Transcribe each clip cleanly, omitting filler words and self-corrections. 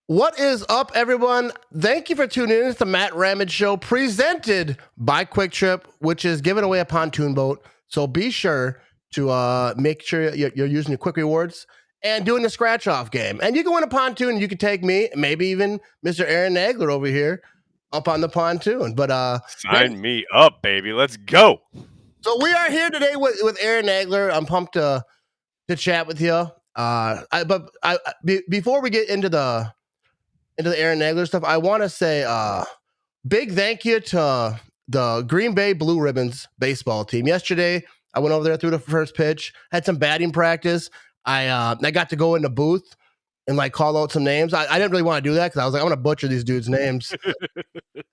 What is up, everyone? Thank you for tuning in to the Matt Ramage Show presented by Quick Trip, which is giving away a pontoon boat. So be sure to make sure you're using your quick rewards and doing the scratch off game. And you can win a pontoon and you can take me, maybe even Mr. Aaron Nagler over here up on the pontoon. But Sign me up, baby. Let's go. so we are here today with Aaron Nagler. I'm pumped to chat with you. Before we get into the Aaron Nagler stuff, I want to say big thank you to the Green Bay Blue Ribbons baseball team. Yesterday, I went over there, threw the first pitch, had some batting practice. I got to go in the booth and like call out some names. I didn't really want to do that because I was like, I'm gonna butcher these dudes' names.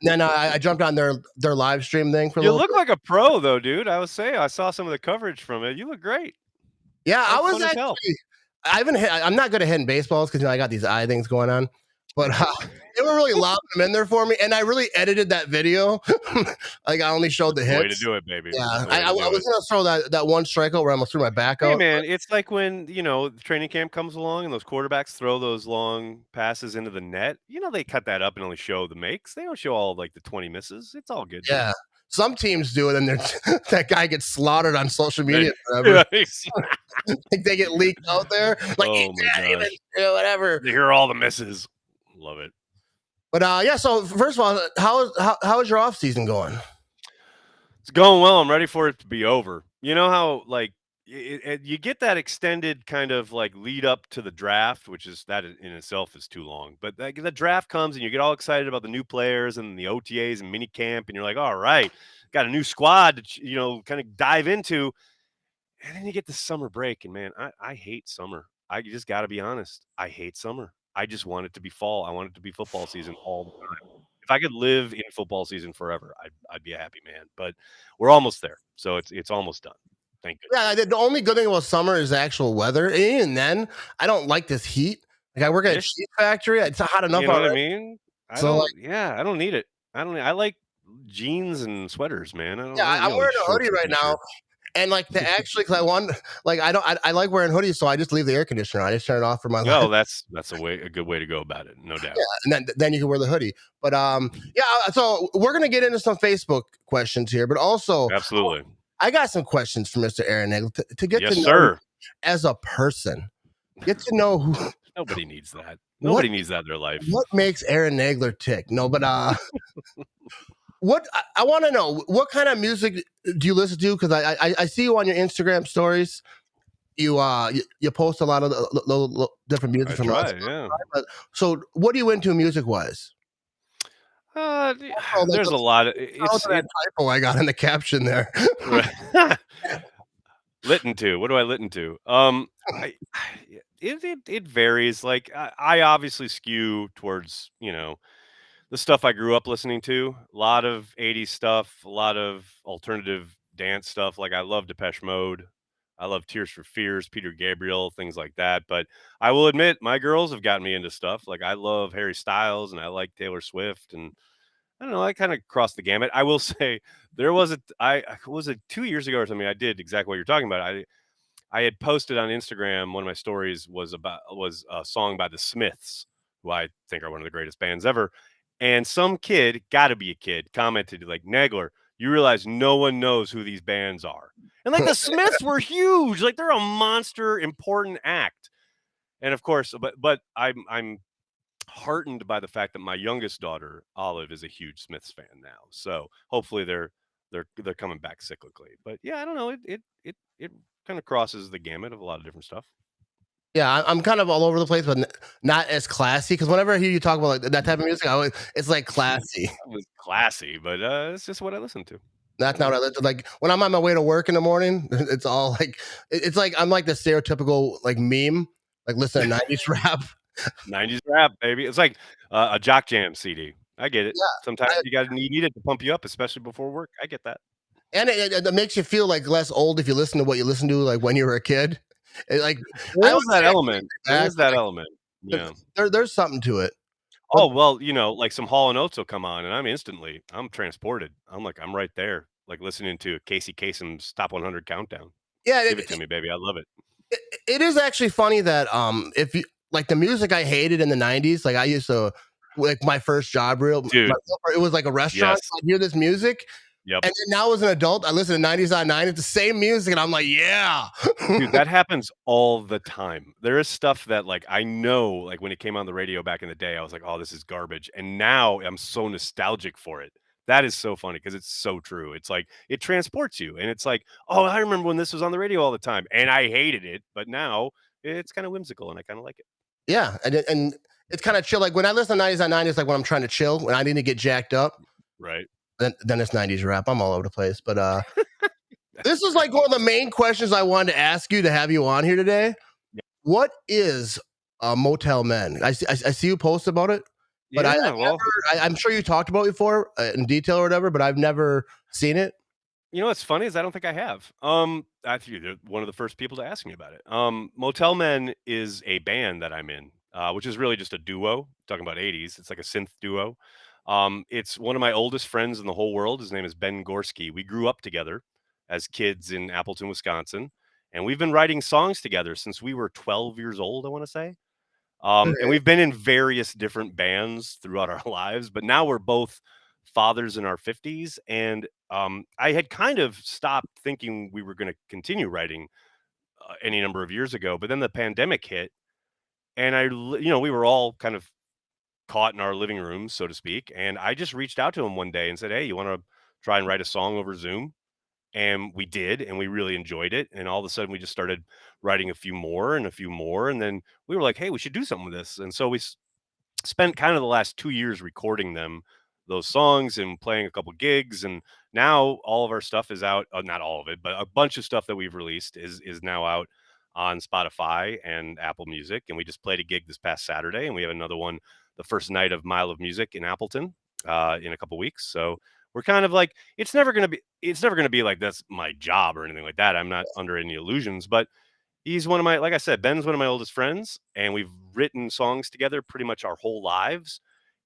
Then I jumped on their live stream thing for a You little look bit. like a pro, though, dude. I was saying, I saw some of the coverage from it. You look great. Yeah, I That's was fun as hell. actually. I haven't hit, I'm not good at hitting baseballs because I got these eye things going on. But they were really lobbing them in there for me, and I really edited that video. Like I only showed the That's the way to hits. do it, baby. Yeah, That's the way to I do was it. gonna throw that one strikeout where I almost threw my back Hey, out. man, it's like when, the training camp comes along and those quarterbacks throw those long passes into the net. They cut that up and only show the makes. They don't show all like the 20 misses. It's all good, dude. Yeah, some teams do it, and that guy gets slaughtered on social Hey, media forever. yeah, Like they get leaked out there, like oh my even gosh. whatever. They hear all the misses. Love it. But yeah. So first of all, how is your off season going? It's going well. I'm ready for it to be over. You know how you get that extended kind of like lead up to the draft, which is that in itself is too long. But like, the draft comes and you get all excited about the new players and the OTAs and mini camp, and you're like, all right, got a new squad to kind of dive into. And then you get the summer break, and man, I hate summer. I just got to be honest. I hate summer. I just want it to be fall. I want it to be football season all the time. If I could live in football season forever, I'd be a happy man. But we're almost there, so it's almost done. Thank goodness. Yeah, the only good thing about summer is the actual weather. And even then, I don't like this heat. Like I work at a It's cheese factory. It's hot enough You know what I already. mean? So like, I don't need it. I like jeans and sweaters, man. I yeah, don't need I'm all these wearing a hoodie shorts and right now. t-shirts. And like to actually, because I want, like I don't, I like wearing hoodies, so I just leave the air conditioner on. I just turn it off for my life. Oh, that's a good way to go about it, no doubt. Yeah, and then you can wear the hoodie. But yeah. So we're gonna get into some Facebook questions here, but also Absolutely. I got some questions for Mr. Aaron Nagel to get Yes, to know you sir. as a person. Get to know who, Nobody needs that. what Nobody needs that in their life. what makes Aaron Nagler tick. No, but what I want to know, what kind of music do you listen to? Because I see you on your Instagram stories. You post a lot of different music I from us. try, yeah. But, so what are you into music wise? Oh, There's a lot of how it's to that it typo I got in the caption there. right. Listen to. What do I listen to? I it varies. Like I obviously skew towards, the stuff I grew up listening to. A lot of 80s stuff, a lot of alternative dance stuff. Like I love Depeche Mode. I love Tears for Fears, Peter Gabriel, things like that. But I will admit, my girls have gotten me into stuff. Like I love Harry Styles and I like Taylor Swift, and I don't know. I kind of crossed the gamut. I will say there was was it 2 years ago or something. I did exactly what you're talking about. I had posted on Instagram, one of my stories was a song by the Smiths, who I think are one of the greatest bands ever. And some kid, gotta be a kid, commented like, Nagler, you realize no one knows who these bands are. And like the Smiths were huge, like they're a monster, important act. And of course, but I'm heartened by the fact that my youngest daughter, Olive, is a huge Smiths fan now. So hopefully they're coming back cyclically. But yeah, I don't know. It kind of crosses the gamut of a lot of different stuff. Yeah, I'm kind of all over the place, but not as classy. Because whenever I hear you talk about like that type of music, it's like classy. It was classy, but it's just what I listen to. That's not what I listen. Like when I'm on my way to work in the morning, it's all like it's like I'm like the stereotypical like meme, like listen to '90s rap. 90s rap, baby. It's like a Jock Jam CD. I get it. Sometimes Yeah, you need it to pump you up, especially before work. I get that. and it makes you feel like less old if you listen to what you listened to like when you were a kid. Like I There always is that say I element. take There it is back, that element. but Yeah. there's something to it. But Oh, well, like some Hall& and Oates will come on, and I'm transported. I'm like, I'm right there, like, listening to Casey Kasem's Top 100 Countdown. yeah, Give it to me, baby. I love it. it is actually funny that if you like the music I hated in the 90s. Like I used to like my first job Dude, it was like a restaurant. yes. I'd hear this music. Yep. And then now as an adult, I listen to 90s.9. It's the same music, and I'm like, yeah. Dude, that happens all the time. There is stuff that, like, I know, like, when it came on the radio back in the day, I was like, "Oh, this is garbage," and now I'm so nostalgic for it. That is so funny because it's so true. It's like, it transports you, and it's like, "Oh, I remember when this was on the radio all the time, and I hated it, but now it's kinda whimsical, and I kinda like it." Yeah, and it's kind of chill. Like when I listen to 90s.9, it's like when I'm trying to chill, when I need to get jacked up. Right? Then it's 90s rap. I'm all over the place. But this is like one of the main questions I wanted to ask you to have you on here today. Yeah. What is Motel Men? I see you post about it, but Yeah, well, I'm sure you talked about it before in detail or whatever, but I've never seen it. you know what's funny is I don't think I have. I think you're one of the first people to ask me about it. Motel Men is a band that I'm in, which is really just a duo. Talking about '80s, it's like a synth duo. It's one of my oldest friends in the whole world. His name is Ben Gorski. We grew up together as kids in Appleton, Wisconsin, and we've been writing songs together since we were 12 years old. I want to say. And Okay. we've been in various different bands throughout our lives, but now we're both fathers in our 50s. And I had kind of stopped thinking we were going to continue writing any number of years ago, but then the pandemic hit, and we were all kind of caught in our living rooms, so to speak. And I just reached out to him one day and said, "Hey, you want to try and write a song over Zoom?" And we did, and we really enjoyed it. And all of a sudden, we just started writing a few more and a few more. And then we were like, "Hey, we should do something with this." And so we spent kind of the last 2 years recording those songs and playing a couple gigs, and now all of our stuff is out, not all of it, but a bunch of stuff that we've released is now out on Spotify and Apple Music, and we just played a gig this past Saturday, and we have another one the first night of Mile of Music in Appleton, in a couple weeks, so we're kind of like it's never gonna be like that's my job or anything like that. I'm not under any illusions, but he's one of my like I said, Ben's one of my oldest friends, and we've written songs together pretty much our whole lives.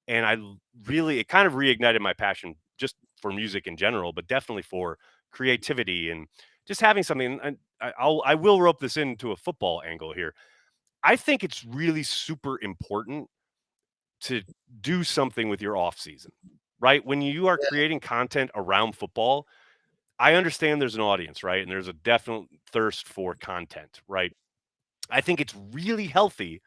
And really, it kind of reignited my passion just for music in general, but definitely for creativity and just having something. And I will rope this into a football angle here. I think it's really super important to do something with your off season, right? When you are creating content around football, I understand there's an audience, right? And there's a definite thirst for content, right? I think it's really healthy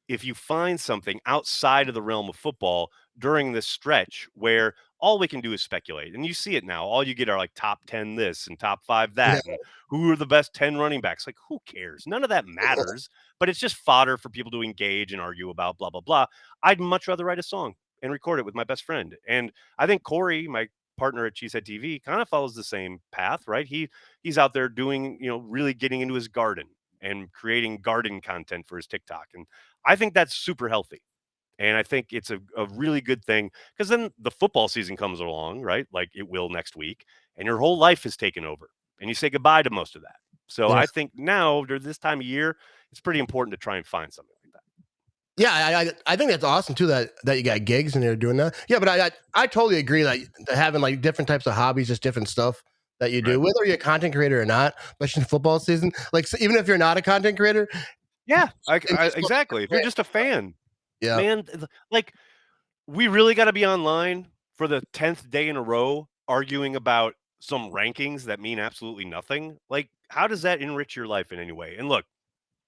if you find something outside of the realm of football during this stretch where all we can do is speculate. And you see it now. All you get are like top 10 this and top 5 Yeah. that. And who are the best 10 running backs? Like, who cares? None of that matters, but it's just fodder for people to engage and argue about, blah, blah, blah. I'd much rather write a song and record it with my best friend. And I think Corey, my partner at Cheesehead TV, kind of follows the same path, right? He's out there doing, really getting into his garden and creating garden content for his TikTok. And I think that's super healthy. And I think it's a really good thing because then the football season comes along, right? Like it will next week, and your whole life is taken over, and you say goodbye to most of that. So Yeah. I think now, during this time of year, it's pretty important to try and find something like that. Yeah, I think that's awesome too that you got gigs and you're doing that. Yeah, but I totally agree that having like different types of hobbies, just different stuff that you do, Right. whether you're a content creator or not, especially in football season. Like so even if you're not a content creator, Yeah, in baseball, exactly. If you're just a fan, yeah, man, like we really got to be online for the 10th day in a row arguing about some rankings that mean absolutely nothing. Like, how does that enrich your life in any way? And look,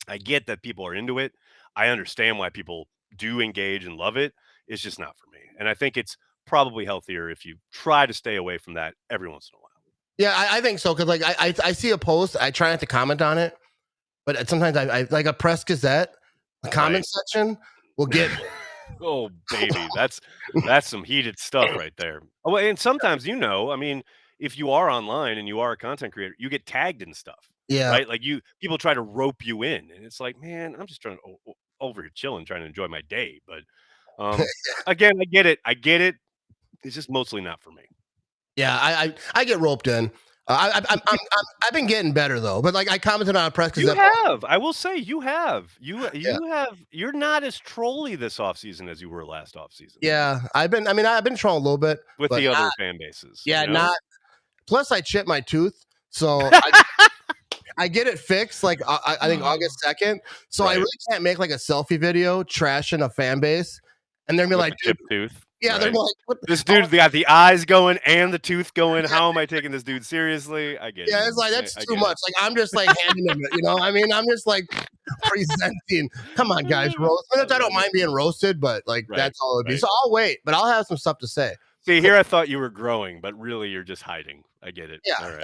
I get that people are into it. I understand why people do engage and love it. It's just not for me. And I think it's probably healthier if you try to stay away from that every once in a while. yeah, I think so because like I see a post, I try not to comment on it, but sometimes I like a press gazette, the comment Right. section will get Oh, baby. That's some heated stuff right there. Oh, and sometimes, I mean, if you are online and you are a content creator, you get tagged in stuff, yeah. right? Like people try to rope you in, and it's like, man, I'm just trying to over here chilling, trying to enjoy my day. But again, I get it. I get it. It's just mostly not for me. Yeah, I get roped in. I've been getting better though, but like I commented on a press You gazette. have. I will say you have. Yeah, You have. You're not as trolly this offseason as you were last offseason yeah, I've been. I mean, I've been trolling a little bit, with but the other fan bases, yeah, you know? not. Plus, I chipped my tooth, so I get it fixed. Like I think August 2nd. So I Right. really can't make like a selfie video trashing a fan base, and they're gonna be With like, the dude, chipped tooth. yeah, they're Right. gonna be like, what? This dude got the eyes going and the tooth going. How am I taking this dude seriously? I get it. Yeah, it's like that's I too get it. much. Like I'm just like handing them, I mean, I'm just like presenting. Come on, guys, roast. I I don't love it. mind being roasted, but like Right. that's all it'd be. Right. So I'll wait, but I'll have some stuff to say. See, here I thought you were growing, but really you're just hiding. I get it. Yeah, All right.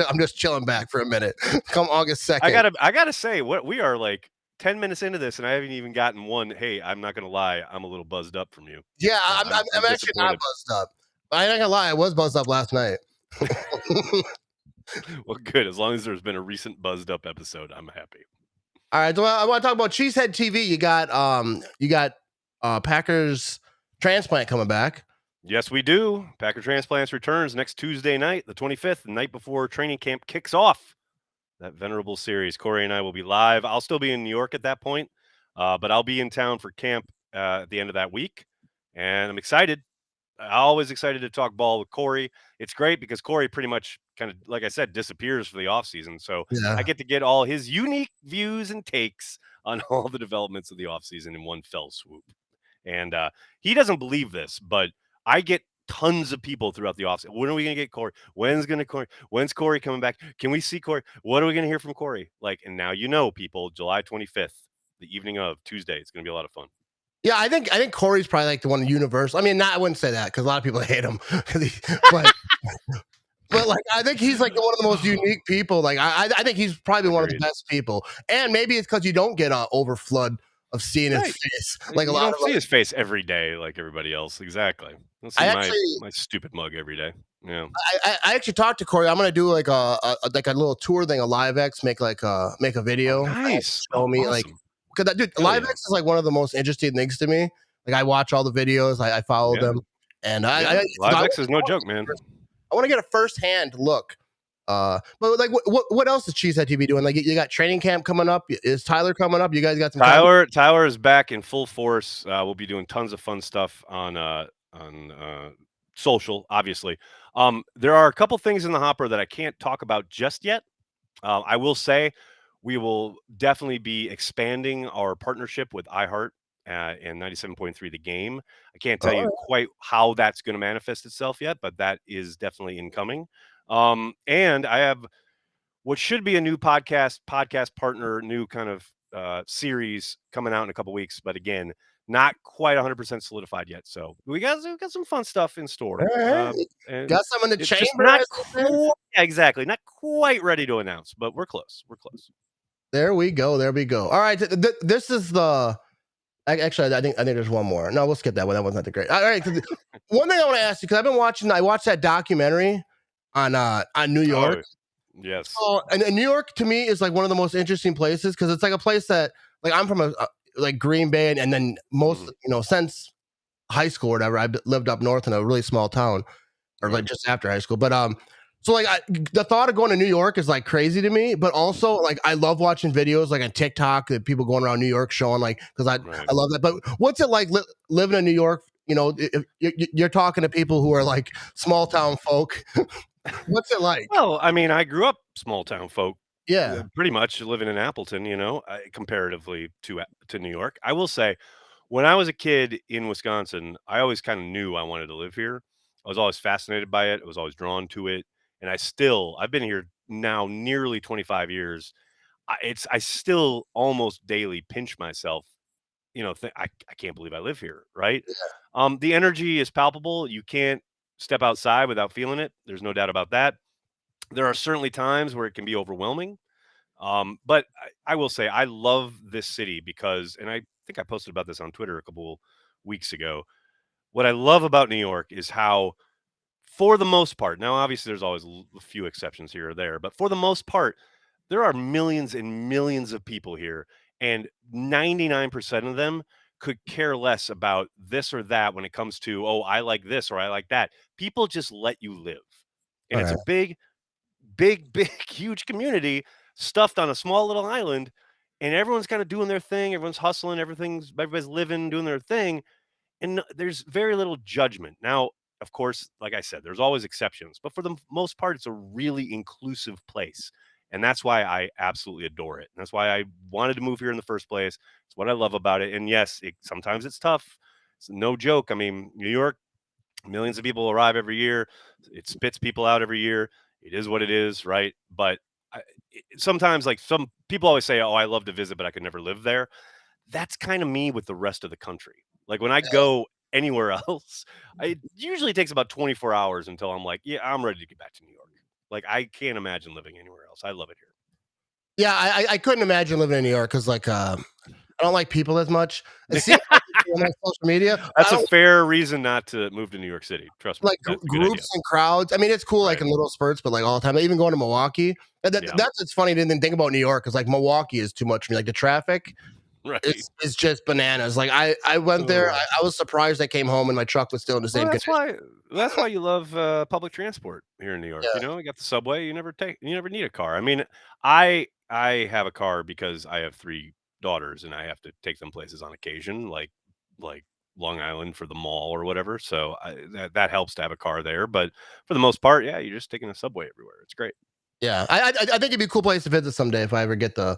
I'm just chilling back for a minute. Come August 2nd. I gotta say, what we are like 10 minutes into this, and I haven't even gotten one. Hey, I'm not gonna lie, I'm a little buzzed up from you. Yeah, I'm I'm actually not disappointed. buzzed up. I ain't gonna lie, I was buzzed up last night. Well, good. As long as there's been a recent buzzed up episode, I'm happy. All right, so I want to talk about Cheesehead TV. You got Packers transplant coming back. Yes, we do. Packer Transplants returns next Tuesday night, the 25th, the night before training camp kicks off. That venerable series. Corey and I will be live. I'll still be in New York at that point, but I'll be in town for camp at the end of that week, and I'm excited. Always excited to talk ball with Corey. It's great because Corey pretty much kind of, like I said, disappears for the offseason. So I Yeah, get to get all his unique views and takes on all the developments of the offseason in one fell swoop. And he doesn't believe this, but I get tons of people throughout the offseason. When are we going to get Corey? When's Corey coming back? Can we see Corey? What are we going to hear from Corey? Like, and now people, July 25th, the evening of Tuesday. It's going to be a lot of fun. yeah. I think Corey's probably like the one universal. I mean, I wouldn't say that because a lot of people hate him, but like I think he's like one of the most unique people. Like I think he's probably one of the Agreed. best people. And maybe it's because you don't get an overflood of seeing his Right. face like a You lot don't of see us. his face every day like everybody else. Exactly. I don't see I my actually stupid mug every day. Yeah. I actually talked to Corey. I'm gonna do like a little tour thing, a live X, make a Oh, video. nice. Show Oh, me like awesome. because dude, Hell live yeah. X is like one of the most interesting things to me. Like I watch all the videos, I follow Yeah. them, and Yeah. Live X is no joke, man. I want to get a first hand look. But like, what else is Cheesehead TV doing? Like, you got training camp coming up. Is Tyler coming up? You guys got some time? Tyler is back in full force. We'll be doing tons of fun stuff on social, obviously. There are a couple things in the hopper that I can't talk about just yet. I will say we will definitely be expanding our partnership with iHeart and 97.3 The Game. I can't tell you Oh, quite how that's going to manifest itself yet, but that is definitely incoming. And I have what should be a new podcast partner, new kind of series coming out in a couple weeks, but again, not quite 100% solidified yet. So we got some fun stuff in store, all right. and Got some in the it's just chamber. not As they say. quite exactly not quite ready to announce, but we're close. We're close. There we go. There we go. All right. This is the. Actually, I think there's one more. No, we'll skip that one. That one's not that great. All right. One thing I want to ask you because I've been watching. I watched that documentary on New York. Oh, yes. So, and New York to me is like one of the most interesting places because it's like a place that like I'm from like Green Bay, and then most since high school or whatever, I lived up north in a really small town, or like just after high school. But so like the thought of going to New York is like crazy to me. But also like I love watching videos like on TikTok that people going around New York showing like because I love that. But what's it like living in New York? You know, if you're talking to people who are like small town folk. What's it like? Well, I mean, I grew up small town folk, Yeah. pretty much living in Appleton. Comparatively to New York, I will say, when I was a kid in Wisconsin, I always kind of knew I wanted to live here. I was always fascinated by it. I was always drawn to it, and I've been here now nearly 25 years. I still almost daily pinch myself. I can't believe I live here, right? The energy is palpable. You can't step outside without feeling it. There's no doubt about that. There are certainly times where it can be overwhelming. But I will say I love this city because, and I think I posted about this on Twitter a couple weeks ago. What I love about New York is how, for the most part, now obviously there's always a few exceptions here or there, but for the most part, there are millions and millions of people here, and 99% of them could care less about this or that when it comes to, oh, I like this or I like that. People just let you live. And All it's right. a big, huge community stuffed on a small little island, and everyone's kind of doing their thing. Everyone's hustling. Everybody's living, doing their thing, and there's very little judgment. Now, of course, like I said, there's always exceptions, but for the most part, it's a really inclusive place. And that's why I absolutely adore it. And that's why I wanted to move here in the first place. It's what I love about it. And yes, sometimes it's tough. It's no joke. I mean, New York, millions of people arrive every year. It spits people out every year. It is what it is, right? But sometimes, like some people always say, "Oh, I love to visit, but I could never live there." That's kind of me with the rest of the country. Like when I go anywhere else, it usually takes about 24 hours until I'm like, yeah, I'm ready to get back to New York. Like I can't imagine living anywhere else. I love it here. Yeah, I couldn't imagine living in New York because like I don't like people as much. It seems like on my social media, but I That's a don't fair reason not to move to New York City. Trust me, like that's a good idea. groups and crowds. I mean, it's cool like Right. in little spurts, but like all the time. Even going to Milwaukee, Yeah. that's what's funny to then think about New York because like Milwaukee is too much for me. Like the traffic Right. is just bananas. Like I went there, Oh. I was surprised I came home and my truck was still in the Well, same condition. that's why you love public transport here in New York. Yeah, You got the subway. You never need a car. I mean, I have a car because I have 3 daughters and I have to take them places on occasion, like Long Island for the mall or whatever. So that helps to have a car there. But for the most part, yeah, you're just taking a subway everywhere. It's great. yeah. I think it'd be a cool place to visit someday if I ever get the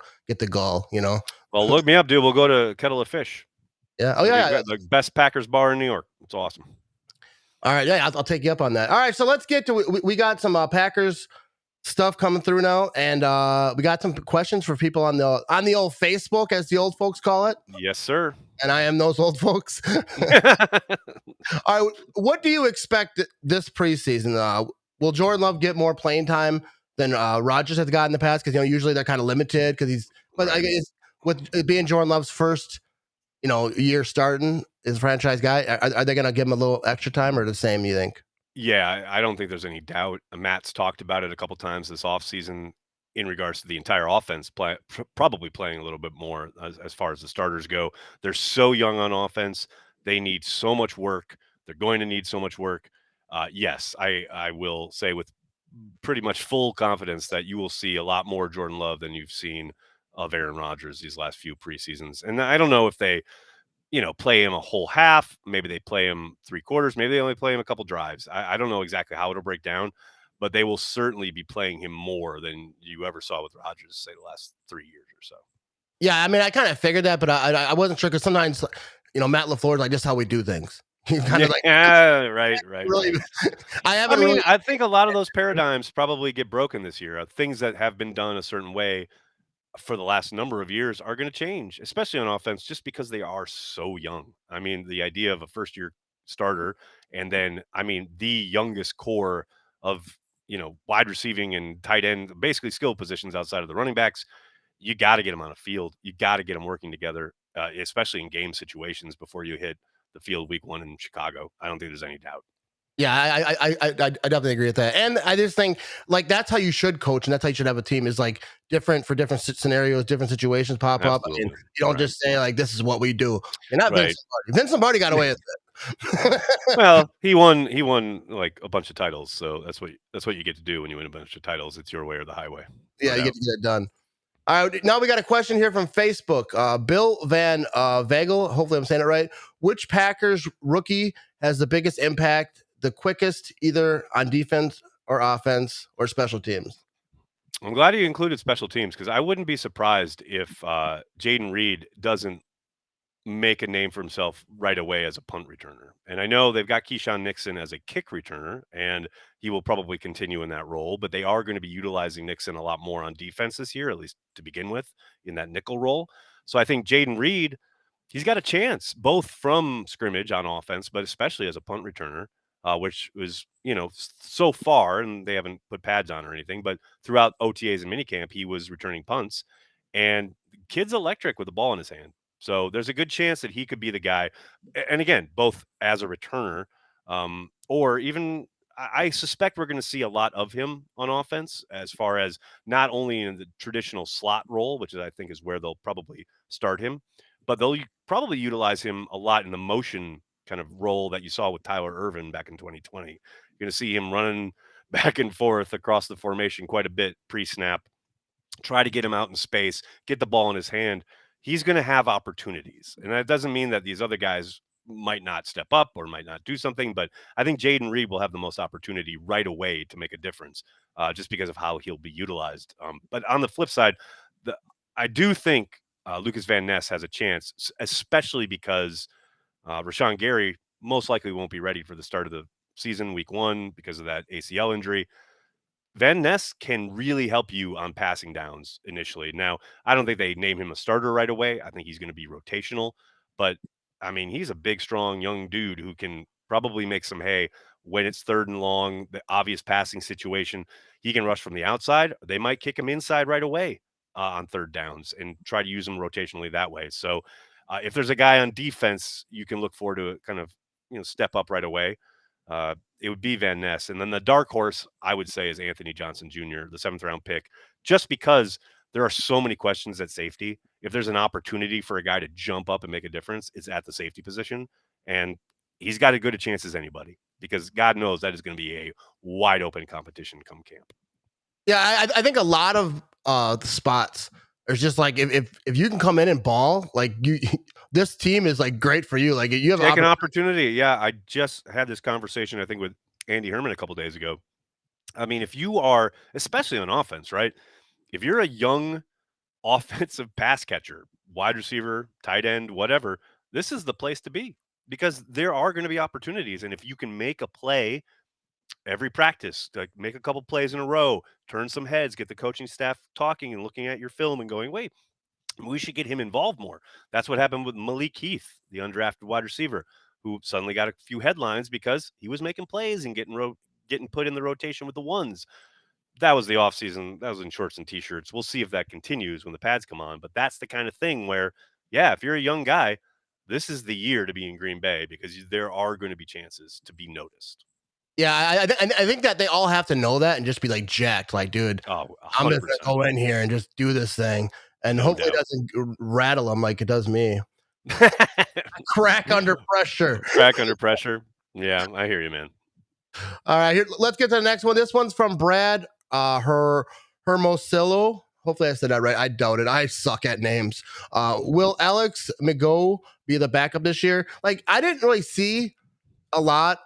gall. You know. Well, look me up, dude. We'll go to Kettle of Fish. Yeah. Oh yeah. Yeah. The best Packers bar in New York. It's awesome. All right. Yeah, I'll take you up on that. All right. So let's get to we got some Packers stuff coming through now, and we got some questions for people on the old Facebook, as the old folks call it. Yes, sir. And I am those old folks. All right, what do you expect this preseason? Will Jordan Love get more playing time than Rodgers has got in the past? Because usually they're kind of limited because he's. But I Right. guess with it being Jordan Love's first year starting as a franchise guy, are they going to give him a little extra time or the same? You think? Yeah, I don't think there's any doubt. Matt's talked about it a couple times this offseason in regards to the entire offense, probably playing a little bit more as far as the starters go. They're so young on offense. They need so much work. They're going to need so much work. Yes, I will say with pretty much full confidence that you will see a lot more Jordan Love than you've seen of Aaron Rodgers these last few preseasons. And I don't know if they play him a whole half. Maybe they play him 3 quarters. Maybe they only play him a couple drives. I don't know exactly how it'll break down, but they will certainly be playing him more than you ever saw with Rodgers, say the last 3 years or so. Yeah, I mean, I kind of figured that, but I wasn't sure because sometimes Matt LaFleur's like, "This is how we do things." He's kind of like, Yeah, right, right, really. right. I I haven't mean, really. I think a lot of those paradigms probably get broken this year. Things that have been done a certain way for the last number of years are going to change, especially on offense, just because they are so young. I mean, the idea of a first year starter and then, I mean, the youngest core of, wide receiving and tight end, basically skill positions outside of the running backs, you got to get them on a field. You got to get them working together, especially in game situations before you hit the field week 1 in Chicago. I don't think there's any doubt. Yeah, I definitely agree with that, and I just think like that's how you should coach, and that's how you should have a team is like different for different scenarios, different situations pop up. I mean, Absolutely. you don't Right. just say like this is what we do. You're not Right. Vince Lombardi. Vince Lombardi got away with it. Well, he won like a bunch of titles, so that's what you get to do when you win a bunch of titles. It's your way or the highway, no Yeah, you get doubt. to get it done. All right, now we got a question here from Facebook. Bill Van Vagel, hopefully I'm saying it right. Which Packers rookie has the biggest impact, the quickest, either on defense or offense or special teams? I'm glad you included special teams because I wouldn't be surprised if Jaden Reed doesn't make a name for himself right away as a punt returner. And I know they've got Keyshawn Nixon as a kick returner, and he will probably continue in that role, but they are going to be utilizing Nixon a lot more on defense this year, at least to begin with, in that nickel role. So I think Jaden Reed, he's got a chance both from scrimmage on offense, but especially as a punt returner, which was, so far, and they haven't put pads on or anything, but throughout OTAs and minicamp, he was returning punts. And the kid's electric with the ball in his hand. So there's a good chance that he could be the guy. And again, both as a returner, or even I suspect we're going to see a lot of him on offense as far as not only in the traditional slot role, which I think is where they'll probably start him, but they'll probably utilize him a lot in the motion kind of role that you saw with Tyler Irvin back in 2020. You're going to see him running back and forth across the formation quite a bit pre-snap, try to get him out in space, get the ball in his hand. He's going to have opportunities. And that doesn't mean that these other guys might not step up or might not do something. But I think Jaden Reed will have the most opportunity right away to make a difference, just because of how he'll be utilized. But on the flip side, I do think Lucas Van Ness has a chance, especially because Rashawn Gary most likely won't be ready for the start of the season, week 1, because of that ACL injury. Van Ness can really help you on passing downs initially. Now, I don't think they name him a starter right away. I think he's going to be rotational, but I mean, he's a big, strong, young dude who can probably make some hay when it's 3rd and long, the obvious passing situation. He can rush from the outside. They might kick him inside right away on 3rd downs and try to use him rotationally that way. So, if there's a guy on defense, you can look forward to kind of step up right away. It would be Van Ness. And then the dark horse, I would say, is Anthony Johnson Jr., the 7th round pick, just because there are so many questions at safety. If there's an opportunity for a guy to jump up and make a difference, it's at the safety position. And he's got as good a chance as anybody, because God knows that is going to be a wide open competition come camp. Yeah, I think a lot of the spots is just like if you can come in and ball, like this team is like great for you. Like you have Take an opportunity. Yeah, I just had this conversation, I think, with Andy Herman a couple days ago. I mean, if you are, especially on offense, right? If you're a young offensive pass catcher, wide receiver, tight end, whatever, this is the place to be, because there are going to be opportunities. And if you can make a play every practice, like make a couple plays in a row, turn some heads, get the coaching staff talking and looking at your film and going, wait, we should get him involved more. That's what happened with Malik Heath, the undrafted wide receiver, who suddenly got a few headlines because he was making plays and getting put in the rotation with the ones. That was the offseason. That was in shorts and T-shirts. We'll see if that continues when the pads come on. But that's the kind of thing where, yeah, if you're a young guy, this is the year to be in Green Bay, because there are going to be chances to be noticed. Yeah, I think that they all have to know that and just be like jacked, like, dude, Oh, I'm just 100%. gonna go in here and just do this thing, and No hopefully doubt. it doesn't rattle them like it does me. Crack under pressure. Crack under pressure. Yeah, I hear you, man. All right, here, let's get to the next one. This one's from Brad Hermosillo. Hopefully I said that right. I doubt it. I suck at names. Will Alex McGough be the backup this year? Like, I didn't really see a lot.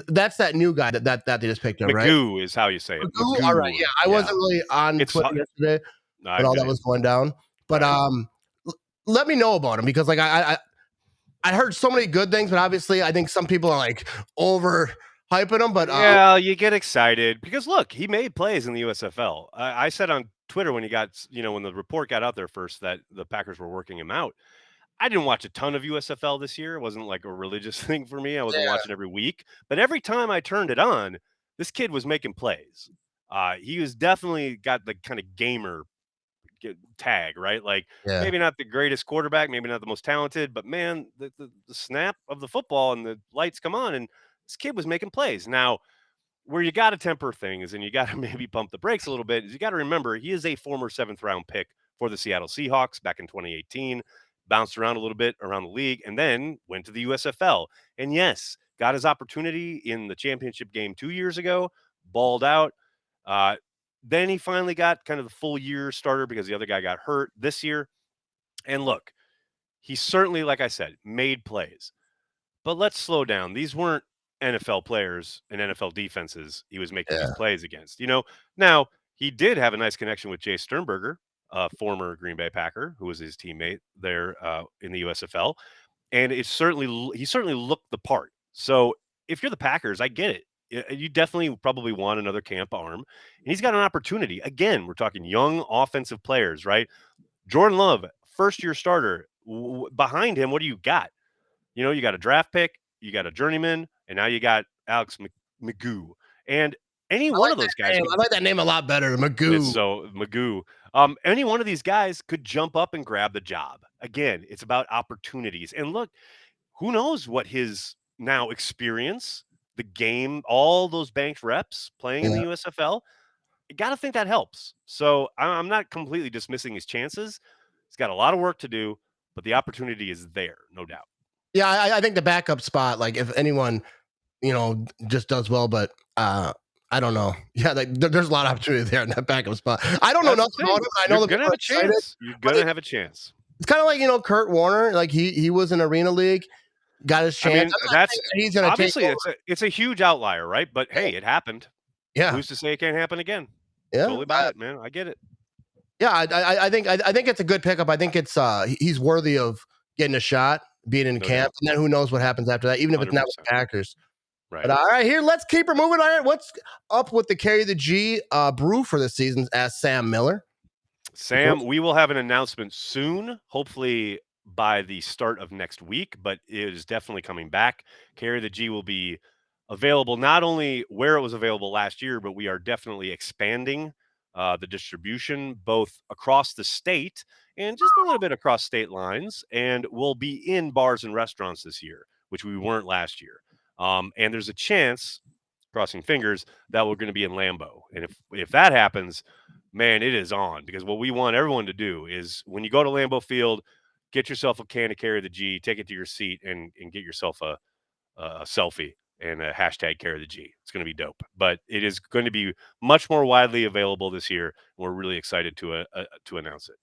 That's that new guy that they just picked up, right? McGough is how you say it. McGough? All right, yeah. I wasn't really on Twitter yesterday when all that was going down. But let me know about him, because like I heard so many good things, but obviously I think some people are like over hyping him. But yeah, you get excited because look, he made plays in the USFL. I said on Twitter when he got, when the report got out there first that the Packers were working him out. I didn't watch a ton of USFL this year. It wasn't like a religious thing for me. I wasn't watching every week, but every time I turned it on, this kid was making plays. He was definitely got the kind of gamer tag, right? Like maybe not the greatest quarterback, maybe not the most talented, but man, the snap of the football and the lights come on, and this kid was making plays. Now, where you got to temper things and you got to maybe pump the brakes a little bit is you got to remember he is a former 7th round pick for the Seattle Seahawks back in 2018, bounced around a little bit around the league, and then went to the USFL. And yes, got his opportunity in the championship game 2 years ago, balled out. Then he finally got kind of the full year starter because the other guy got hurt this year. And look, he certainly, like I said, made plays. But let's slow down. These weren't NFL players and NFL defenses he was making these plays against. Now he did have a nice connection with Jay Sternberger, a former Green Bay Packer, who was his teammate there in the USFL. And he certainly looked the part. So if you're the Packers, I get it. You definitely probably want another camp arm. And he's got an opportunity. Again, we're talking young offensive players, right? Jordan Love, first-year starter. Behind him, what do you got? You got a draft pick, you got a journeyman, and now you got Alex McGough. And any one of those guys. I like that name a lot better, McGough. So McGough. Any one of these guys could jump up and grab the job. Again, it's about opportunities. And look, who knows what his now experience, the game, all those banked reps playing in the USFL. You got to think that helps. So I'm not completely dismissing his chances. He's got a lot of work to do, but the opportunity is there, no doubt. Yeah, I think the backup spot, like if anyone, just does well, but I don't know. Yeah, there's a lot of opportunity there in that backup spot. I don't know nothing about him. I know you're gonna have a chance. You're gonna have a chance. It's kind of like Kurt Warner. Like he was in Arena League. got his I chance. mean, I'm not that's saying that he's going to take obviously over. it's a huge outlier, right? But hey, it happened. Yeah, Who's to say it can't happen again? yeah, Totally buy it, man. I get it. yeah. I think it's a good pickup. I think it's he's worthy of getting a shot, being in No camp, doubt. and then who knows what happens after that, even if it's not with 100%. the Packers. But Right. all right, here let's keep her moving. All right, what's up with the Carry the G brew for the season? As Sam Miller. Sam, we will have an announcement soon, hopefully by the start of next week, but it is definitely coming back. Carry the G will be available not only where it was available last year, but we are definitely expanding the distribution both across the state and just a little bit across state lines. And we'll be in bars and restaurants this year, which we weren't last year. And there's a chance, crossing fingers, that we're going to be in Lambeau. And if that happens, man, it is on, because what we want everyone to do is when you go to Lambeau Field, get yourself a can of Carry the G, take it to your seat, and get yourself a selfie and a hashtag Carry the G. It's going to be dope. But it is going to be much more widely available this year. We're really excited to announce it.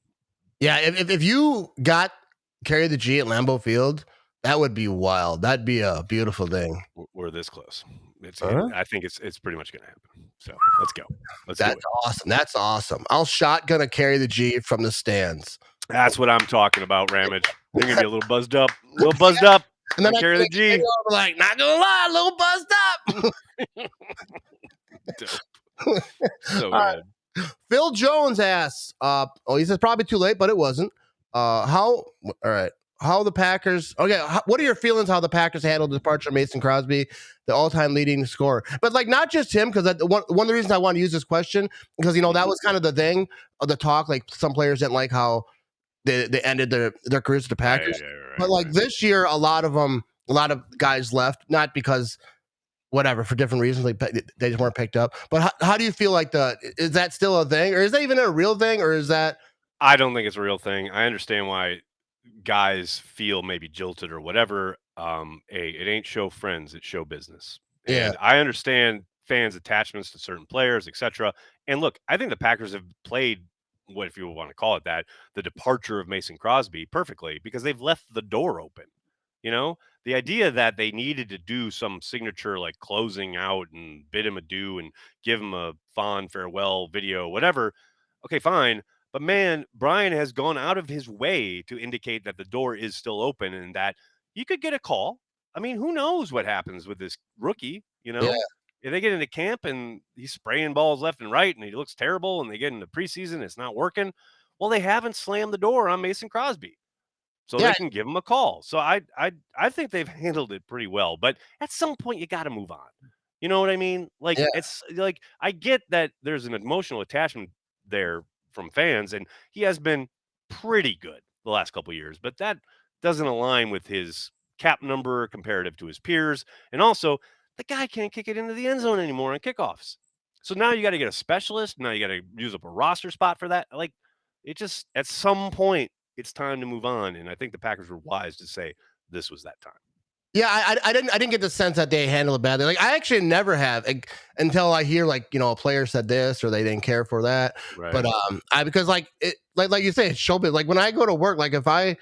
Yeah, if you got Carry the G at Lambeau Field, that would be wild. That'd be a beautiful thing. We're this close. Huh? I think it's pretty much going to happen. So let's go. Let's do That's it. awesome. That's awesome. I'll shotgun a Carry the G from the stands. That's what I'm talking about, Ramage. You're going to be a little buzzed up. A little buzzed up. And then I Carry can the G. like, not gonna lie, a little buzzed up. Dope. So All right. good. Phil Jones asks, he says probably too late, but it wasn't. All right. How the Packers, what are your feelings how the Packers handled the departure of Mason Crosby, the all-time leading scorer? But like not just him, because one of the reasons I want to use this question, because that was kind of the thing of the talk. Like some players didn't like how they ended their careers with the Packers. But like this year, a lot of guys left, not because whatever, for different reasons, like they just weren't picked up. But how do you feel like is that still a thing, or is that even a real thing, or is that? I don't think it's a real thing. I understand why guys feel maybe jilted or whatever. Hey, it ain't show friends, it's show business. Yeah, And I understand fans' attachments to certain players, etc. And look, I think the Packers have played what, if you want to call it that, the departure of Mason Crosby perfectly, because they've left the door open. You know, the idea that they needed to do some signature like closing out and bid him adieu and give him a fond farewell video, whatever. Okay, fine. But man, Brian has gone out of his way to indicate that the door is still open and that you could get a call. I mean, who knows what happens with this rookie, yeah, If they get into camp and he's spraying balls left and right and he looks terrible and they get into preseason, it's not working. Well, they haven't slammed the door on Mason Crosby. So yeah, they can give him a call. So I think they've handled it pretty well, but at some point you got to move on. You know what I mean? Like yeah. it's like I get that there's an emotional attachment there from fans, and he has been pretty good the last couple of years, but that doesn't align with his cap number comparative to his peers. And also, the guy can't kick it into the end zone anymore on kickoffs. So now you got to get a specialist. Now you got to use up a roster spot for that. Like it just at some point it's time to move on. And I think the Packers were wise to say this was that time. Yeah, I didn't get the sense that they handled it badly. Like I actually never have until I hear like a player said this or they didn't care for that. Right. But because like you say, it's showbiz. Like when I go to work, like if I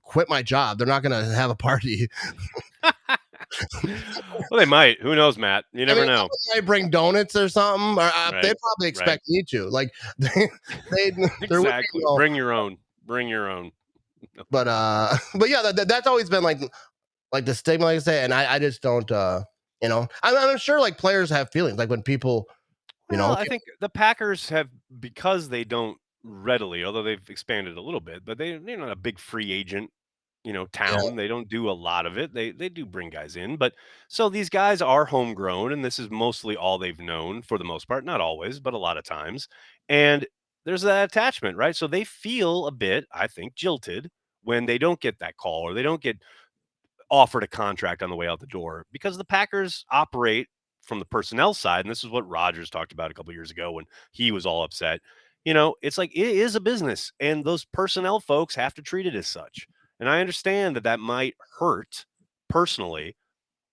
quit my job, they're not gonna have a party. Well, they might. Who knows, Matt? You never know. I bring donuts or something, or Right. they probably expect me to. Like they exactly. Bring your own. Bring your own. But yeah, that's always been like the stigma, like I say, and I just don't. I'm sure like players have feelings, like when people, I think the Packers have, because they don't readily, although they've expanded a little bit, but they're not a big free agent, town. Yeah. They don't do a lot of it. They do bring guys in, but so these guys are homegrown, and this is mostly all they've known for the most part. Not always, but a lot of times. And there's that attachment, right? So they feel a bit, I think, jilted when they don't get that call or they don't get offered a contract on the way out the door, because the Packers operate from the personnel side. And this is what Rodgers talked about a couple years ago when he was all upset. It's like it is a business and those personnel folks have to treat it as such. And I understand that that might hurt personally,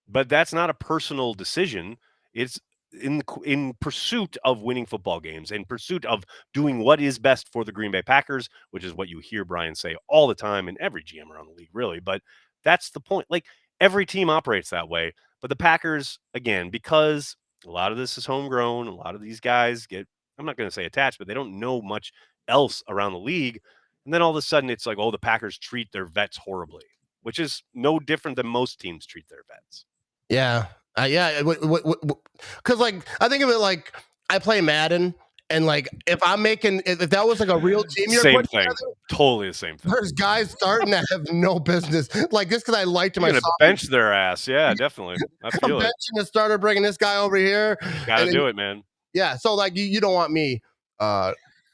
but that's not a personal decision. It's in pursuit of winning football games, in pursuit of doing what is best for the Green Bay Packers, which is what you hear Brian say all the time and every GM around the league, really. But That's the point. Like, every team operates that way. But the Packers, again, because a lot of this is homegrown, a lot of these guys get, I'm not going to say attached, but they don't know much else around the league. And then all of a sudden it's like, oh, the Packers treat their vets horribly, which is no different than most teams treat their vets. Yeah. Yeah. Because, like, I think of it like I play Madden, and like if that was like a real team you're Same putting thing. together, Totally the same thing. there's guys starting that have no business. Like, just because I liked You're my going to bench their ass. Yeah, definitely. I I'm feel it. benching the starter, bringing this guy over here. Got to do it, man. Yeah. So, like, you don't want me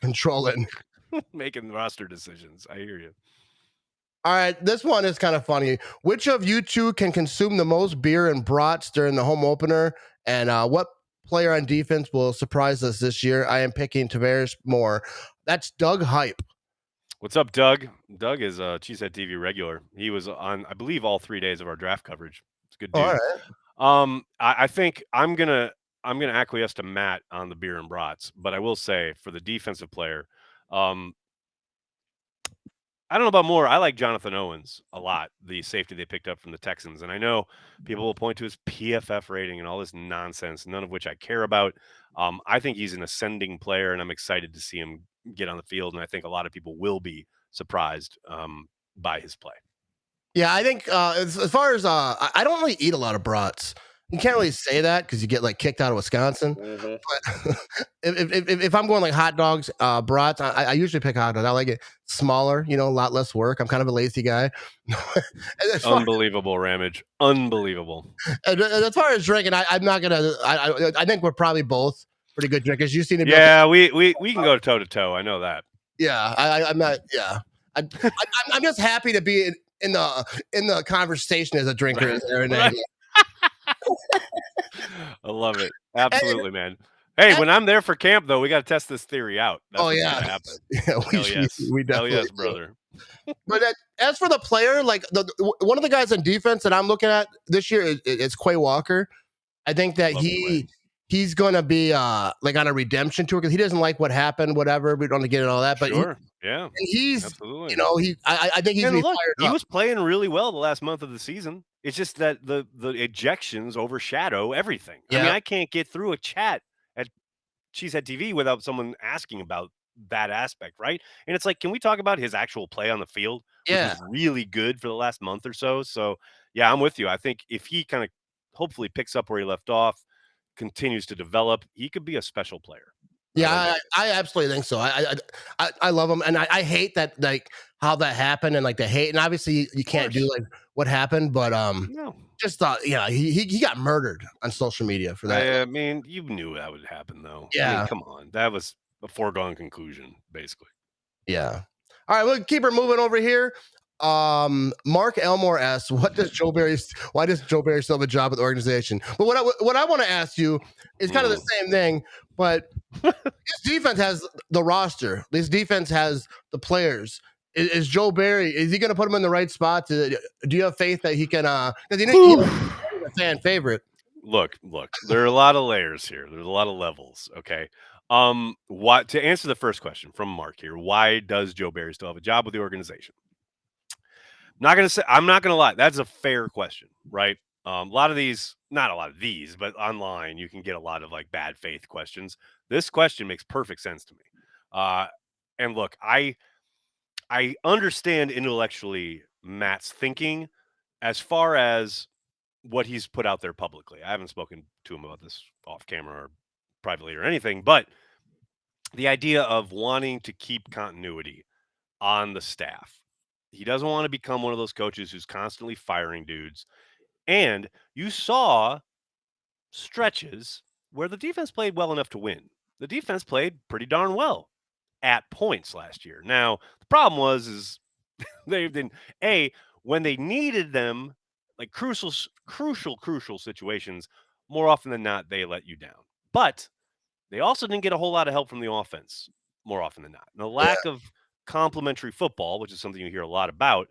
controlling. Making roster decisions. I hear you. All right, this one is kind of funny. Which of you two can consume the most beer and brats during the home opener? And what player on defense will surprise us this year? I am picking Tavares Moore. That's Doug Hype. What's up, Doug? Doug is a Cheesehead TV regular. He was on, I believe, all 3 days of our draft coverage. It's a good dude. All right. I think I'm gonna acquiesce to Matt on the beer and brats, but I will say for the defensive player, I don't know about more. I like Jonathan Owens a lot, the safety they picked up from the Texans. And I know people will point to his PFF rating and all this nonsense, none of which I care about. I think he's an ascending player, and I'm excited to see him get on the field. And I think a lot of people will be surprised by his play. Yeah, I think as far as I don't really eat a lot of brats. You can't really say that because you get like kicked out of Wisconsin. Mm-hmm. But if I'm going like hot dogs, brats, I usually pick hot dogs. I like it smaller, a lot less work. I'm kind of a lazy guy. Unbelievable, Ramage. Unbelievable. And as far as drinking, I'm not gonna. I think we're probably both pretty good drinkers. You seem to be. Yeah, we can go toe to toe. I know that. Yeah, I'm not. Yeah, I'm just happy to be in the conversation as a drinker. Right. As Aaron Right. Nagler. I love it. Absolutely, man. Hey, when I'm there for camp, though, we got to test this theory out. That's what's gonna happen. Yeah, Hell yes. we definitely Hell yes, do. brother. But as for the player, like one of the guys on defense that I'm looking at this year is Quay Walker. I think that he's going to be like on a redemption tour because he doesn't like what happened, whatever. We don't want to get into all that, but he's absolutely. I think he's and look, fired he up. was playing really well the last month of the season. It's just that the ejections overshadow everything. Yeah. I mean, I can't get through a chat at Cheesehead TV without someone asking about that aspect, right? And it's like, can we talk about his actual play on the field, which was really good for the last month or so? So, yeah, I'm with you. I think if he kind of hopefully picks up where he left off, continues to develop, he could be a special player. Yeah, I absolutely think so. I love him, and I hate that, like, how that happened, and like the hate, and obviously you can't do like what happened, but no. Just thought, he got murdered on social media for that. I mean, you knew that would happen, though. Yeah, I mean, come on, that was a foregone conclusion, basically. Yeah. All right, we'll keep her moving over here. Mark Elmore asks, why does Joe Barry still have a job at the organization? But what I want to ask you is kind of the same thing, but this defense has the roster. This defense has the players. Is Joe Barry, is he going to put him in the right spot? Do you have faith that he can, because he's a fan favorite. Look, there are a lot of layers here. There's a lot of levels. Okay. What to answer the first question from Mark here, why does Joe Barry still have a job with the organization? I'm not gonna lie, that's a fair question, right? A lot of these, not a lot of these, but online you can get a lot of like bad faith questions. This question makes perfect sense to me. And look, I understand intellectually Matt's thinking as far as what he's put out there publicly. I haven't spoken to him about this off camera or privately or anything, but the idea of wanting to keep continuity on the staff. He doesn't want to become one of those coaches who's constantly firing dudes. And you saw stretches where the defense played well enough to win. The defense played pretty darn well at points last year. Now, the problem is they've been when they needed them, like crucial situations, more often than not, they let you down. But they also didn't get a whole lot of help from the offense more often than not. And the lack of complementary football, which is something you hear a lot about,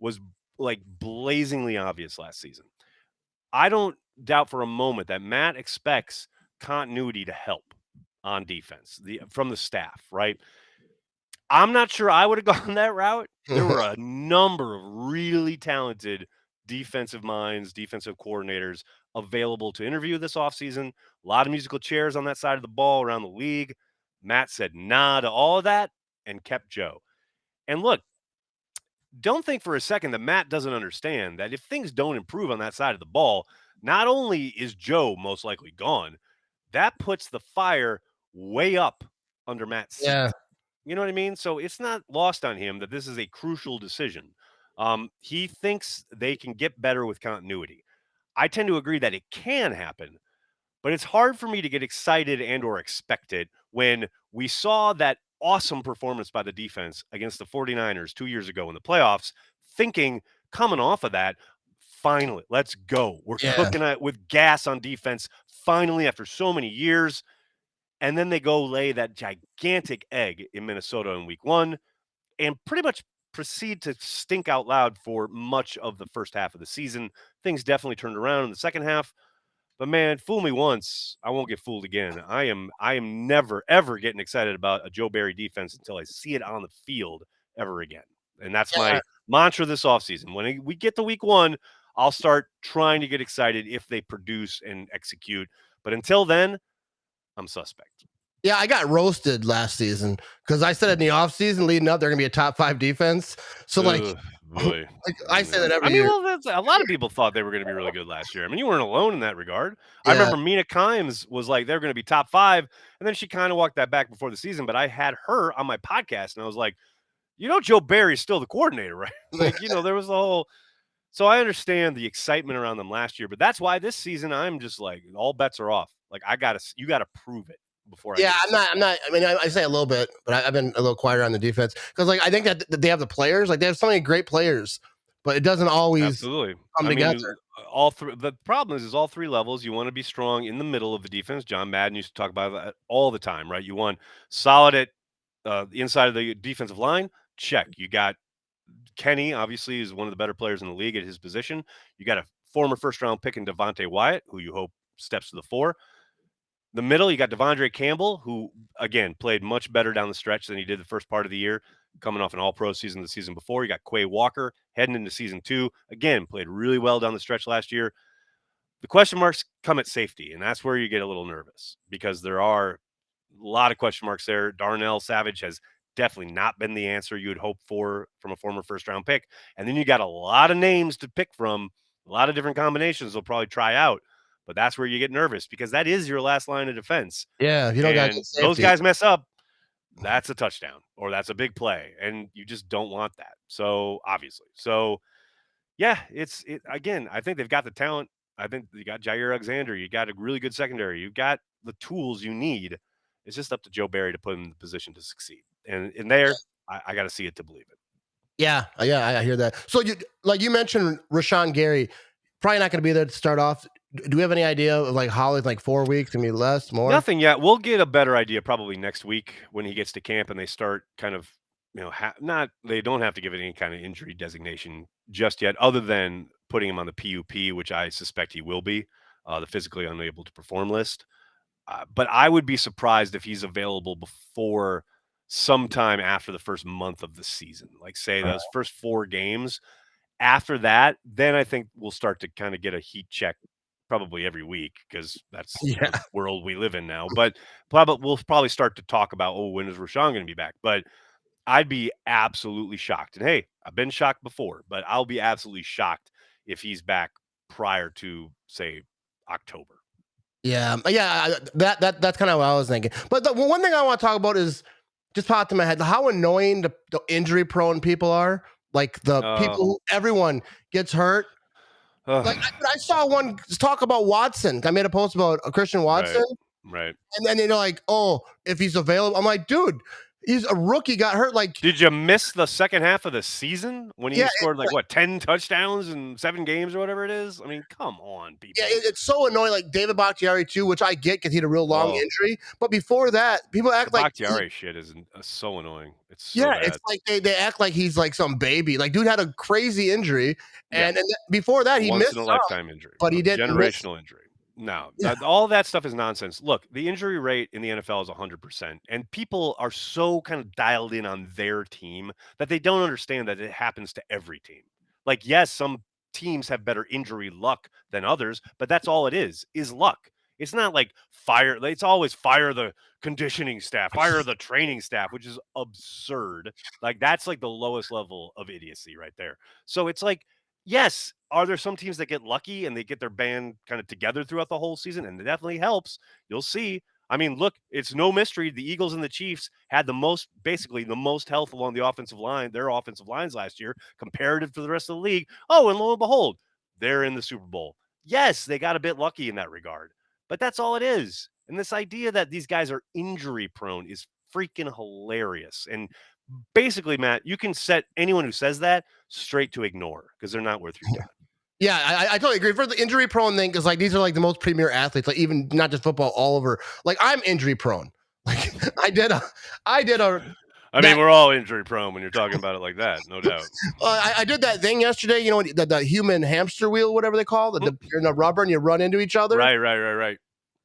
was like blazingly obvious last season. I don't doubt for a moment that Matt expects continuity to help on defense from the staff, right? I'm not sure I would have gone that route. There were a number of really talented defensive minds, defensive coordinators available to interview this offseason. A lot of musical chairs on that side of the ball around the league. Matt said nah to all of that and kept Joe. And look, don't think for a second that Matt doesn't understand that if things don't improve on that side of the ball, not only is Joe most likely gone, that puts the fire way up under Matt's Yeah. seat. You know what I mean? So it's not lost on him that this is a crucial decision. He thinks they can get better with continuity. I tend to agree that it can happen, but it's hard for me to get excited and or expect it when we saw that awesome performance by the defense against the 49ers 2 years ago in the playoffs, thinking coming off of that, finally, let's go. We're Yeah. cooking it with gas on defense finally after so many years. And then they go lay that gigantic egg in Minnesota in week 1 and pretty much proceed to stink out loud for much of the first half of the season. Things definitely turned around in the second half. But man, fool me once, I won't get fooled again. I am never ever getting excited about a Joe Barry defense until I see it on the field ever again. And that's Yeah. my mantra this offseason. When we get to week 1, I'll start trying to get excited if they produce and execute. But until then, I'm suspect. Yeah, I got roasted last season because I said in the offseason leading up, they're going to be a top 5 defense. So, Ugh, boy. like I say that I every mean, year. well, that's a lot of people thought they were going to be really good last year. I mean, you weren't alone in that regard. I Yeah. remember Mina Kimes was like they're going to be top 5, and then she kind of walked that back before the season. But I had her on my podcast, and I was like, Joe Barry's still the coordinator, right? Like, there was the whole. So I understand the excitement around them last year, but that's why this season I'm just like all bets are off. Like you got to prove it before I Yeah, get excited. I'm not. I mean, I say a little bit, but I've been a little quieter on the defense because, like, I think that they have the players. Like, they have so many great players, but it doesn't always Absolutely. come I together. mean, all three. The problem is all three levels. You want to be strong in the middle of the defense. John Madden used to talk about that all the time, right? You want solid at the inside of the defensive line. Check. You got Kenny, obviously, is one of the better players in the league at his position. You got a former first round pick in Devontae Wyatt, who you hope steps to the fore. The middle, you got Devondre Campbell, who again played much better down the stretch than he did the first part of the year, coming off an All-Pro season the season before. You got Quay Walker heading into season 2. Again, played really well down the stretch last year. The question marks come at safety, and that's where you get a little nervous because there are a lot of question marks there. Darnell Savage has definitely not been the answer you would hope for from a former first-round pick. And then you got a lot of names to pick from, a lot of different combinations they'll probably try out. But that's where you get nervous because that is your last line of defense. Yeah, if you don't got And good those safety. guys mess up, that's a touchdown or that's a big play. And you just don't want that. So obviously. So yeah, again, I think they've got the talent. I think you got Jair Alexander, you got a really good secondary, you've got the tools you need. It's just up to Joe Barry to put him in the position to succeed. And in there, I got to see it to believe it. Yeah, I hear that. So you mentioned Rashawn Gary, probably not going to be there to start off. Do we have any idea of like how it's like 4 weeks? Maybe less, more? Nothing yet. We'll get a better idea probably next week when he gets to camp and they start kind of, not they don't have to give it any kind of injury designation just yet, other than putting him on the PUP, which I suspect he will be, the physically unable to perform list. But I would be surprised if he's available before sometime after the first month of the season, like say those first 4 games. After that, then I think we'll start to kind of get a heat check probably every week because that's Yeah. the world we live in now. But we'll probably start to talk about, oh, when is Rashawn going to be back? But I'd be absolutely shocked. And hey, I've been shocked before, but I'll be absolutely shocked if he's back prior to, say, October. Yeah, that's kind of what I was thinking. But the one thing I want to talk about is just popped in my head how annoying the injury prone people are. Like the people who everyone gets hurt. Like I saw one talk about Watson. I made a post about Christian Watson, right. and then they're like, "Oh, if he's available," I'm like, "Dude, he's a rookie, got hurt." Like, did you miss the second half of the season when he yeah, scored like what 10 touchdowns in 7 games or whatever it is? I mean, come on, people. yeah, it's so annoying. Like David Bakhtiari too, which I get because he had a real long injury. But before that, people act The like Bakhtiari shit is so annoying. It's so yeah, bad. it's like they act like he's like some baby. Like, dude had a crazy injury, and before that he once missed in a some, lifetime injury, but he a didn't miss. generational injury. No, Yeah. all that stuff is nonsense. Look, the injury rate in the NFL is 100%, and people are so kind of dialed in on their team that they don't understand that it happens to every team. Like, yes, some teams have better injury luck than others, but that's all it is luck. It's not like fire. It's always fire the conditioning staff, fire the training staff, which is absurd. Like that's like the lowest level of idiocy right there. So it's like, yes, are there some teams that get lucky and they get their band kind of together throughout the whole season? And it definitely helps. You'll see. I mean, look, it's no mystery. The Eagles and the Chiefs had basically the most health along the offensive line, their offensive lines last year, comparative to the rest of the league. Oh, and lo and behold, they're in the Super Bowl. Yes, they got a bit lucky in that regard, but that's all it is. And this idea that these guys are injury prone is freaking hilarious. And basically, Matt, you can set anyone who says that straight to ignore because they're not worth your time. Yeah, I totally agree. For the injury prone thing, because like these are like the most premier athletes, like even not just football, all over. Like I'm injury prone. Like I did a. I mean, we're all injury prone when you're talking about it like that, no doubt. I did that thing yesterday. You know, the human hamster wheel, whatever they call it. You're in the rubber and you run into each other. Right.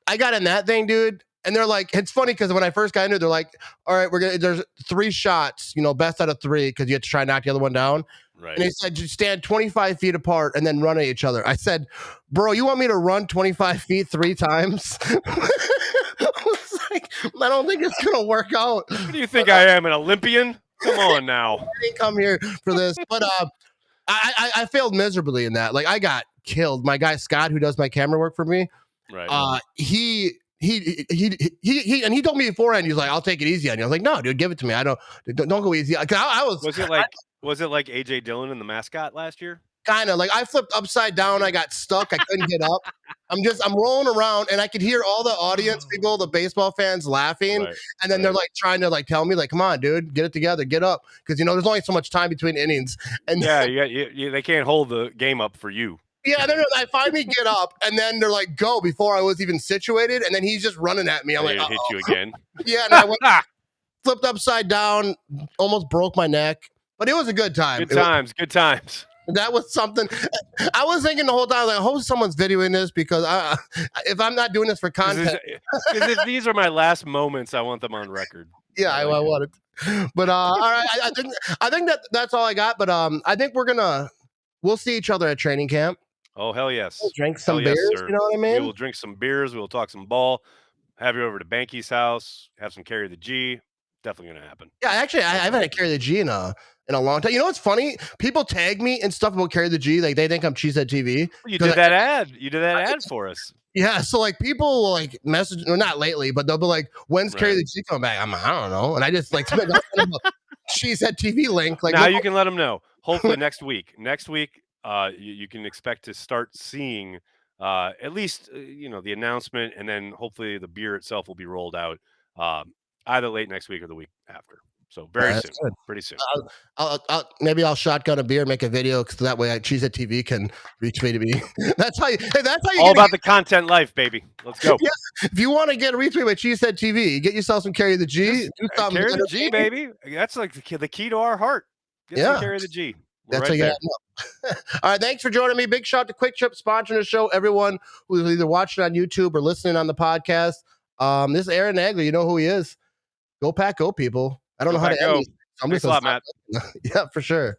I got in that thing, dude. And they're like, it's funny because when I first got into it, they're like, all right, there's 3 shots, you know, best out of 3 because you have to try and knock the other one down. Right. And they said, just stand 25 feet apart and then run at each other. I said, bro, you want me to run 25 feet 3 times? I was like, I don't think it's going to work out. What do you think I am, an Olympian? Come on now. I didn't come here for this. But I failed miserably in that. Like, I got killed. My guy, Scott, who does my camera work for me, right. He told me beforehand, he was like, I'll take it easy on you. I was like, no, dude, give it to me. Don't go easy. Was it like AJ Dillon and the mascot last year? Kind of like I flipped upside down. I got stuck. I couldn't get up. I'm rolling around and I could hear all the audience people, the baseball fans laughing. Right, and then they're like trying to like tell me like, come on, dude, get it together, get up. Cause you know, there's only so much time between innings. And they can't hold the game up for you. Yeah, I finally get up, and then they're like, "Go!" Before I was even situated, and then he's just running at me. I'm like, hit you again. Yeah, and I went, flipped upside down, almost broke my neck, but it was a good time. Good times. That was something. I was thinking the whole time, like, I hope someone's videoing this because if I'm not doing this for content, because if these are my last moments, I want them on record. Yeah, I want it. But all right, I think that's all I got. But I think we'll see each other at training camp. Oh, hell yes. We'll drink some beers, you know what I mean? We will drink some beers. We will talk some ball. Have you over to Banky's house. Have some Carry the G. Definitely going to happen. Yeah, actually, I haven't had Carry the G in a long time. You know what's funny? People tag me and stuff about Carry the G. Like, they think I'm Cheesehead TV. You did that ad. You did that ad for us. Yeah, so, like, people will, like, message, or not lately, but they'll be like, when's Carry the G coming back? I don't know. And I just, like, Cheesehead TV link. Like, now you can let them know. Hopefully next week. You can expect to start seeing at least the announcement, and then hopefully the beer itself will be rolled out either late next week or the week after. So very soon, pretty soon. Maybe I'll shotgun a beer, make a video, because that way Cheesehead TV can reach me to be. That's how you. All about the content life, baby. Let's go. Yeah, if you want to get reached by Cheesehead TV, get yourself some Carry the G. Carry the G, baby. That's like the key to our heart. Get some Carry the G. That's right there. All right, thanks for joining me. Big shout out to Quick Trip sponsoring the show. Everyone who's either watching on YouTube or listening on the podcast. This is Aaron Nagler. You know who he is. Go Pack, go, people. I don't know how to end this. Thanks a lot, Matt. Yeah, for sure.